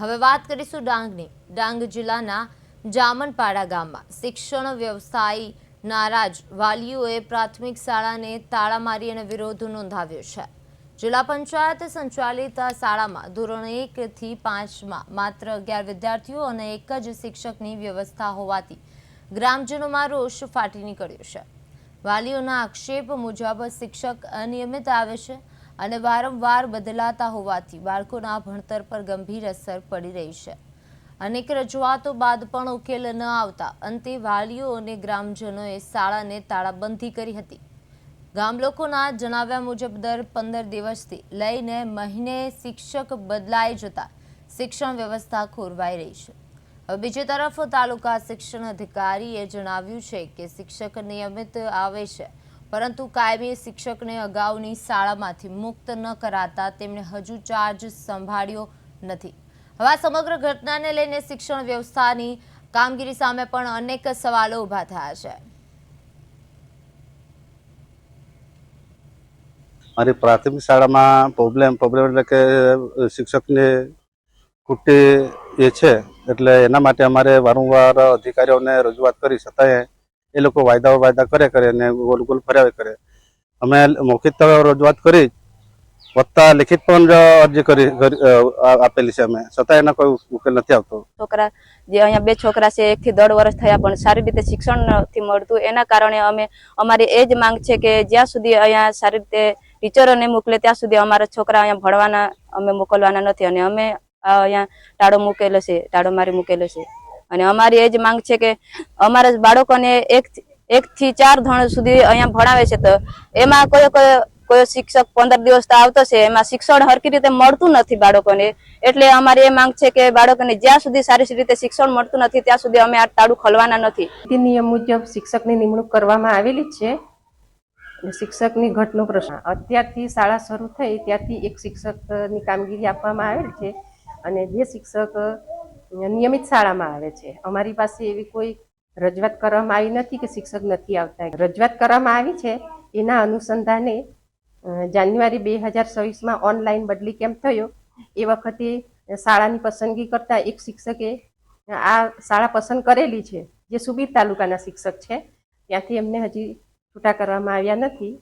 હવે વાત કરીશું ડાંગની। ડાંગ જિલ્લાના જામનપાડા ગામમાં શિક્ષણ વ્યવસાયી નારાજ વાલીઓએ પ્રાથમિક શાળાને તાળા મારી અને વિરોધ નોંધાવ્યો છે। જિલ્લા પંચાયત સંચાલિત આ શાળામાં ધોરણ 1 થી 5માં માત્ર 11 વિદ્યાર્થીઓ અને એક જ શિક્ષકની વ્યવસ્થા હોવાથી ગ્રામજનોમાં રોષ ફાટી નીકળ્યો છે। વાલીઓના આક્ષેપ મુજબ શિક્ષક અનિયમિત આવે છે અને વારંવાર બદલાતા હોવાથી બાળકોના ભણતર પર ગંભીર અસર પડી રહી છે। અનેક રજૂઆતો બાદ પણ ઉકેલ ન આવતા અંતે વાલીઓ અને ગ્રામજનોએ શાળાને તાળાબંધી કરી હતી। ગામ લોકોના જણાવ્યા મુજબ દર 15 દિવસથી લઈને મહિને શિક્ષક બદલાઈ જતા શિક્ષણ વ્યવસ્થા ખોરવાઈ રહી છે। હવે બીજી તરફ તાલુકા શિક્ષણ અધિકારીએ જણાવ્યું છે કે શિક્ષક નિયમિત આવે છે પરંતુ કાયમી શિક્ષકને અગાઉની શાળામાંથી મુક્ત ન કરાતા તેમણે હજુ ચાર્જ સંભાળ્યો નથી। હવે આ સમગ્ર ઘટનાને લઈને શિક્ષણ વ્યવસ્થાની કામગીરી સામે પણ અનેક સવાલો ઊભા થયા છે। મારી પ્રાથમિક શાળામાં પ્રોબ્લેમ એટલે કે શિક્ષકને ખૂટે એ છે, એટલે એના માટે અમારે વારંવાર અધિકારીઓને રજૂઆત કરી છતાંય એ લોકો વાયદા કરે અને ગોલ ગોલ ફર્યા કરે। અમે મૌખિક રજૂઆત કરી વત્તા લિખિત પણ અરજી કરી આપેલી છે અમે, છતાં એના કોઈ ઉકેલ નથી આવતો। છોકરા જે અહીંયા 2 છોકરા છે 1 થી 1.5 વર્ષ થયા પણ સારી રીતે શિક્ષણ નથી મળતું। એના કારણે અમે અમારી એ જ માંગ છે કે જ્યાં સુધી અહીંયા સારી રીતે ટીચરોને મોકલે ત્યાં સુધી અમારા છોકરા અહીંયા ભણવાના અમે મોકલવાના નથી અને અમે અહીંયા ટાળો મારી મૂકેલો છે અને અમારી એ જ માંગ છે કે અમારા બાળકોને 1 થી 4 ધોરણ સુધી અહીંયા ભણાવે છે તો એમાં કોઈ શિક્ષક 15 દિવસ તો આવતો છે, એમાં શિક્ષણ હરખી રીતે મળતું નથી બાળકોને। એટલે અમારી એ માંગ છે કે બાળકોને જ્યાં સુધી સારી રીતે શિક્ષણ મળતું નથી ત્યાં સુધી અમે આ તાળું ખોલવાના નથી। નિયમ મુજબ શિક્ષકની નિમણૂક કરવામાં આવેલી છે। શિક્ષકની ઘટનો પ્રશ્ન અત્યારથી શાળા શરૂ થઈ ત્યારથી એક શિક્ષકની કામગીરી આપવામાં આવેલ છે અને જે શિક્ષક નિયમિત શાળામાં આવે છે। અમારી પાસે એવી કોઈ રજૂઆત કરવામાં આવી નથી કે શિક્ષક નથી આવતા। રજૂઆત કરવામાં આવી છે એના અનુસંધાને જાન્યુઆરી 2026માં ઓનલાઈન બદલી કેમ્પ થયો એ વખતે શાળાની પસંદગી કરતા એક શિક્ષકે આ શાળા પસંદ કરેલી છે જે સુબીર તાલુકાના શિક્ષક છે, ત્યાંથી એમને હજી છૂટા કરવામાં આવ્યા નથી।